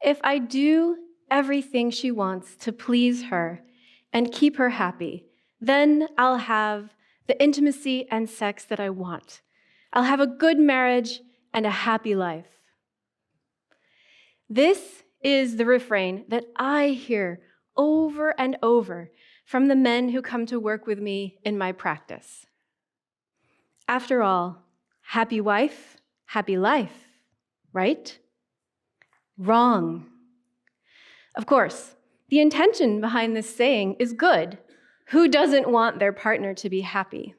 If I do everything she wants to please her and keep her happy, then I'll have the intimacy and sex that I want. I'll have a good marriage and a happy life. This is the refrain that I hear over and over from the men who come to work with me in my practice. After all, happy wife, happy life, right? Wrong. Of course, the intention behind this saying is good. Who doesn't want their partner to be happy?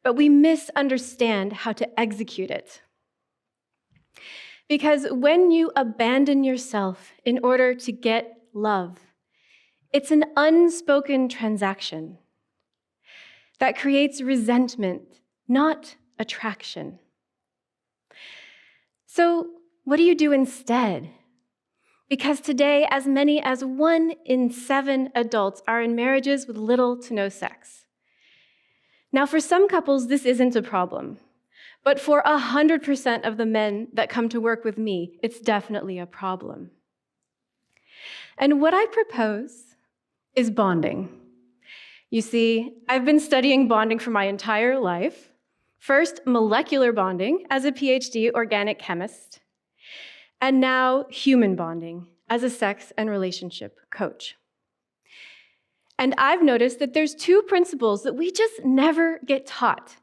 But we misunderstand how to execute it. Because when you abandon yourself in order to get love, it's an unspoken transaction that creates resentment, not attraction. So, what do you do instead? Because today, as many as 1 in 7 adults are in marriages with little to no sex. Now, for some couples, this isn't a problem. But for 100% of the men that come to work with me, it's definitely a problem. And what I propose is bonding. You see, I've been studying bonding for my entire life. First, molecular bonding as a PhD organic chemist, and now human bonding as a sex and relationship coach. And I've noticed that there's 2 principles that we just never get taught,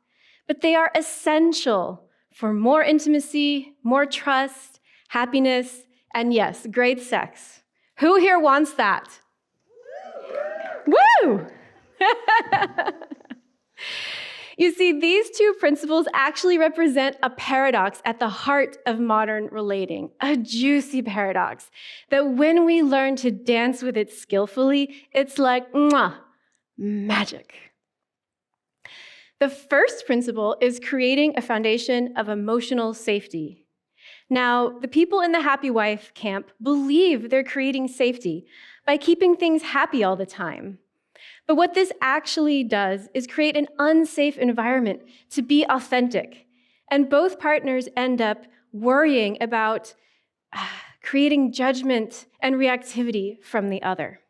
but they are essential for more intimacy, more trust, happiness, and yes, great sex. Who here wants that? Woo! You see, these 2 principles actually represent a paradox at the heart of modern relating, a juicy paradox that when we learn to dance with it skillfully, it's like, mwah, magic. The first principle is creating a foundation of emotional safety. Now, the people in the happy wife camp believe they're creating safety by keeping things happy all the time. But what this actually does is create an unsafe environment to be authentic. And both partners end up worrying about creating judgment and reactivity from the other.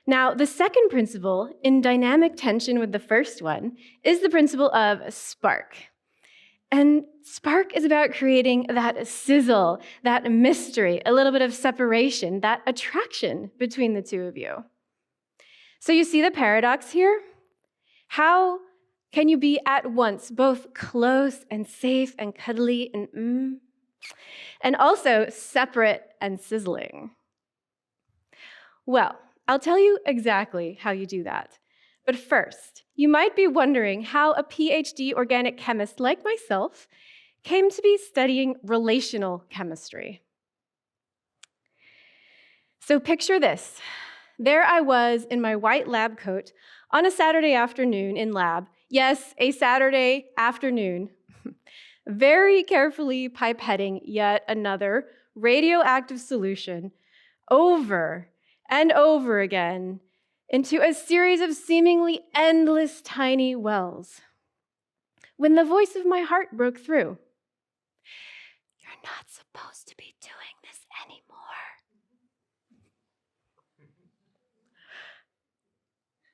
Now, the second principle, in dynamic tension with the first one, is the principle of spark. And spark is about creating that sizzle, that mystery, a little bit of separation, that attraction between the 2 of you. So you see the paradox here? How can you be at once both close and safe and cuddly and also separate and sizzling? Well, I'll tell you exactly how you do that. But first, you might be wondering how a PhD organic chemist like myself came to be studying relational chemistry. So picture this. There I was in my white lab coat on a Saturday afternoon in lab. Yes, a Saturday afternoon. Very carefully pipetting yet another radioactive solution over and over again into a series of seemingly endless tiny wells, when the voice of my heart broke through. You're not supposed to be doing this anymore.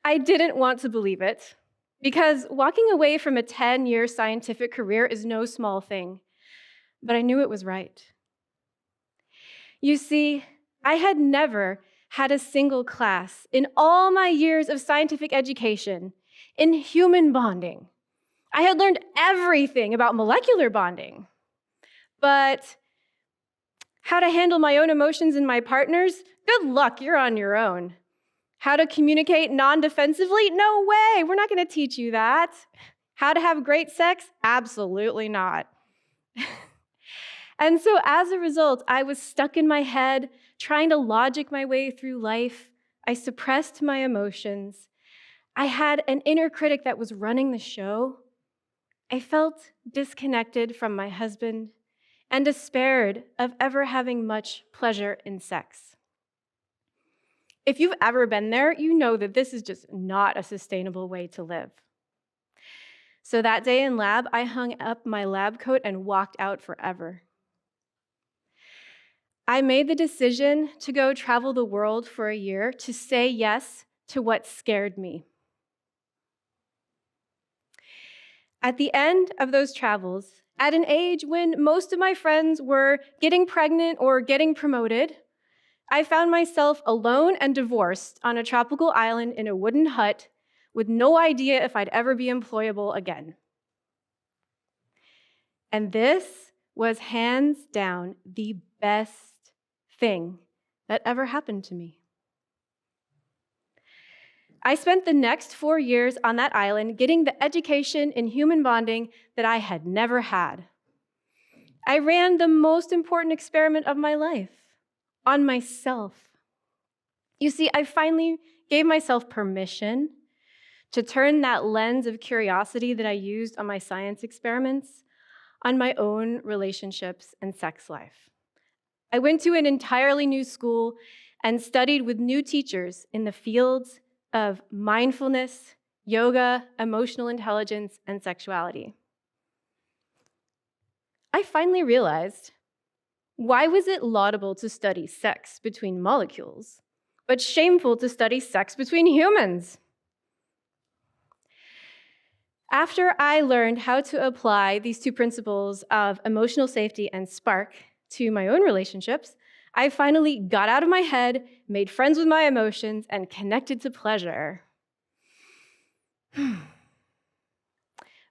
I didn't want to believe it, because walking away from a 10-year scientific career is no small thing, but I knew it was right. You see, I had never had a single class in all my years of scientific education in human bonding. I had learned everything about molecular bonding, but how to handle my own emotions and my partner's? Good luck, you're on your own. How to communicate non-defensively? No way, we're not going to teach you that. How to have great sex? Absolutely not. And so as a result, I was stuck in my head, trying to logic my way through life. I suppressed my emotions. I had an inner critic that was running the show. I felt disconnected from my husband and despaired of ever having much pleasure in sex. If you've ever been there, you know that this is just not a sustainable way to live. So that day in lab, I hung up my lab coat and walked out forever. I made the decision to go travel the world for a year to say yes to what scared me. At the end of those travels, at an age when most of my friends were getting pregnant or getting promoted, I found myself alone and divorced on a tropical island in a wooden hut with no idea if I'd ever be employable again. And this was hands down the best thing that ever happened to me. I spent the next 4 years on that island getting the education in human bonding that I had never had. I ran the most important experiment of my life on myself. You see, I finally gave myself permission to turn that lens of curiosity that I used on my science experiments on my own relationships and sex life. I went to an entirely new school and studied with new teachers in the fields of mindfulness, yoga, emotional intelligence, and sexuality. I finally realized, why was it laudable to study sex between molecules, but shameful to study sex between humans? After I learned how to apply these two principles of emotional safety and spark to my own relationships, I finally got out of my head, made friends with my emotions, and connected to pleasure.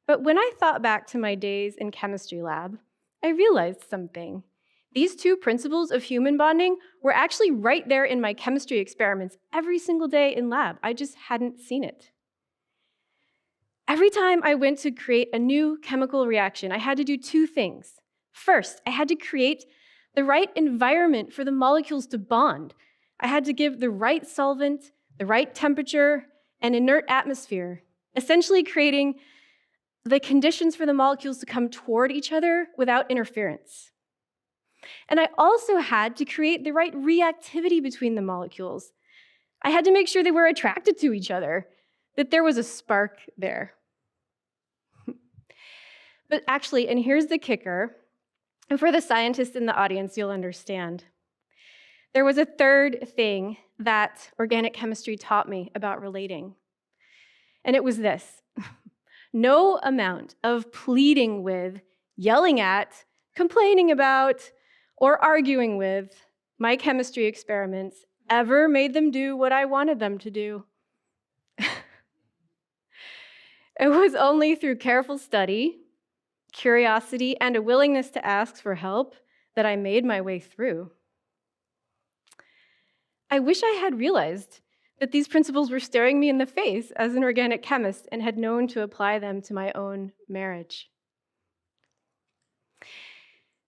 But when I thought back to my days in chemistry lab, I realized something. These two principles of human bonding were actually right there in my chemistry experiments every single day in lab. I just hadn't seen it. Every time I went to create a new chemical reaction, I had to do two things. First, I had to create the right environment for the molecules to bond. I had to give the right solvent, the right temperature, and inert atmosphere, essentially creating the conditions for the molecules to come toward each other without interference. And I also had to create the right reactivity between the molecules. I had to make sure they were attracted to each other, that there was a spark there. But actually, and here's the kicker, and for the scientists in the audience, you'll understand. There was a third thing that organic chemistry taught me about relating, and it was this. No amount of pleading with, yelling at, complaining about, or arguing with my chemistry experiments ever made them do what I wanted them to do. It was only through careful study, curiosity, and a willingness to ask for help that I made my way through. I wish I had realized that these principles were staring me in the face as an organic chemist and had known to apply them to my own marriage.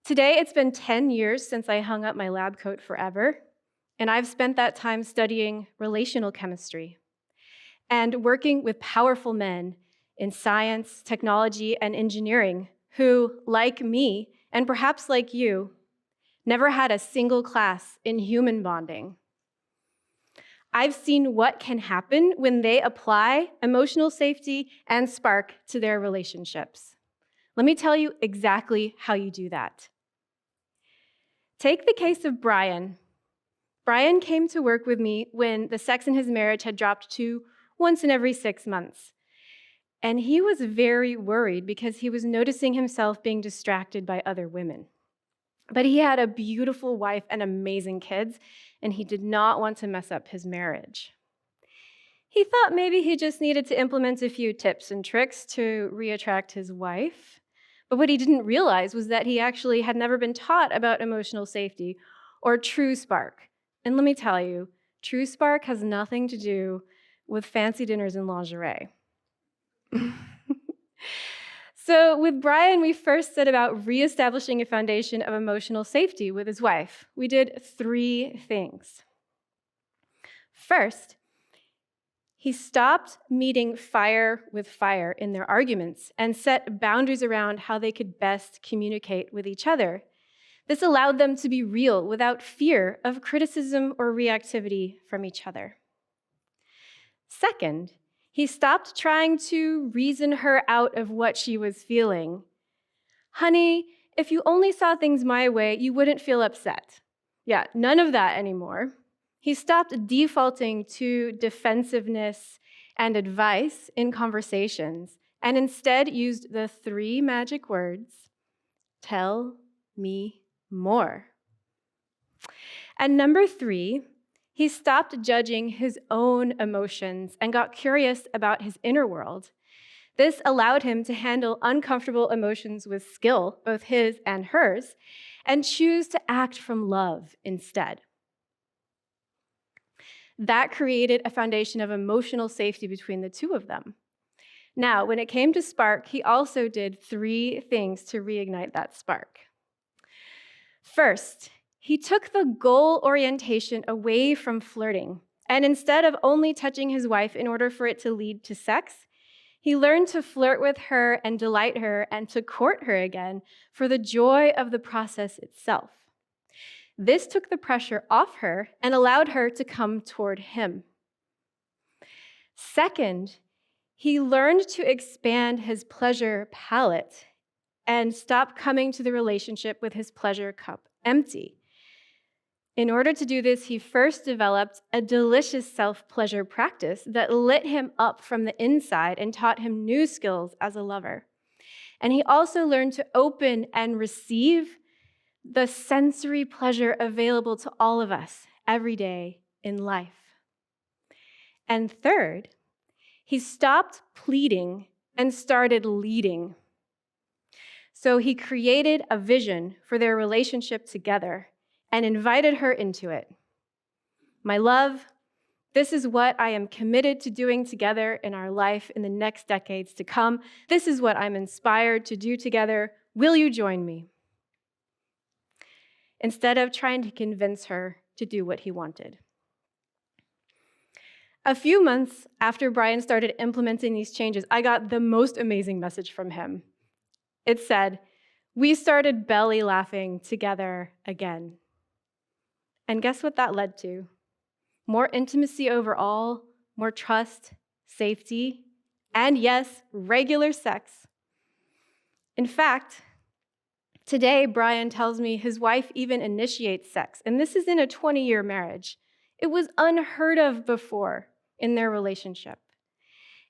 Today, it's been 10 years since I hung up my lab coat forever, and I've spent that time studying relational chemistry and working with powerful men in science, technology, and engineering who, like me, and perhaps like you, never had a single class in human bonding. I've seen what can happen when they apply emotional safety and spark to their relationships. Let me tell you exactly how you do that. Take the case of Brian. Brian came to work with me when the sex in his marriage had dropped to once in every 6 months. And he was very worried because he was noticing himself being distracted by other women. But he had a beautiful wife and amazing kids, and he did not want to mess up his marriage. He thought maybe he just needed to implement a few tips and tricks to reattract his wife. But what he didn't realize was that he actually had never been taught about emotional safety or true spark. And let me tell you, true spark has nothing to do with fancy dinners and lingerie. So with Brian, we first set about reestablishing a foundation of emotional safety with his wife. We did 3 things. First, he stopped meeting fire with fire in their arguments and set boundaries around how they could best communicate with each other. This allowed them to be real without fear of criticism or reactivity from each other. Second, he stopped trying to reason her out of what she was feeling. Honey, if you only saw things my way, you wouldn't feel upset. Yeah, none of that anymore. He stopped defaulting to defensiveness and advice in conversations and instead used the 3 magic words, tell me more. And number 3, he stopped judging his own emotions and got curious about his inner world. This allowed him to handle uncomfortable emotions with skill, both his and hers, and choose to act from love instead. That created a foundation of emotional safety between the two of them. Now, when it came to spark, he also did 3 things to reignite that spark. First, he took the goal orientation away from flirting, and instead of only touching his wife in order for it to lead to sex, he learned to flirt with her and delight her and to court her again for the joy of the process itself. This took the pressure off her and allowed her to come toward him. Second, he learned to expand his pleasure palette and stop coming to the relationship with his pleasure cup empty. In order to do this, he first developed a delicious self-pleasure practice that lit him up from the inside and taught him new skills as a lover. And he also learned to open and receive the sensory pleasure available to all of us every day in life. And third, he stopped pleading and started leading. So he created a vision for their relationship together and invited her into it. My love, this is what I am committed to doing together in our life in the next decades to come. This is what I'm inspired to do together. Will you join me? Instead of trying to convince her to do what he wanted. A few months after Brian started implementing these changes, I got the most amazing message from him. It said, "We started belly laughing together again." And guess what that led to? More intimacy overall, more trust, safety, and yes, regular sex. In fact, today, Brian tells me his wife even initiates sex, and this is in a 20-year marriage. It was unheard of before in their relationship.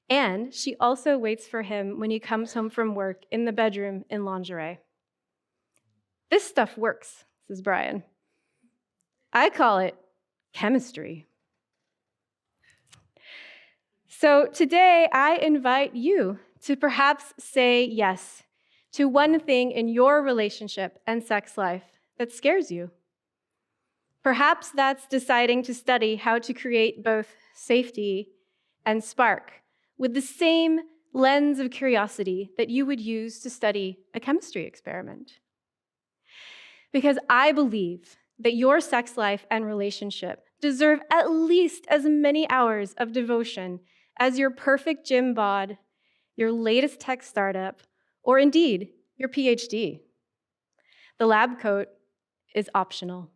And she also waits for him when he comes home from work in the bedroom in lingerie. This stuff works, says Brian. I call it chemistry. So today, I invite you to perhaps say yes to one thing in your relationship and sex life that scares you. Perhaps that's deciding to study how to create both safety and spark with the same lens of curiosity that you would use to study a chemistry experiment. Because I believe that your sex life and relationship deserve at least as many hours of devotion as your perfect gym bod, your latest tech startup, or indeed, your PhD. The lab coat is optional.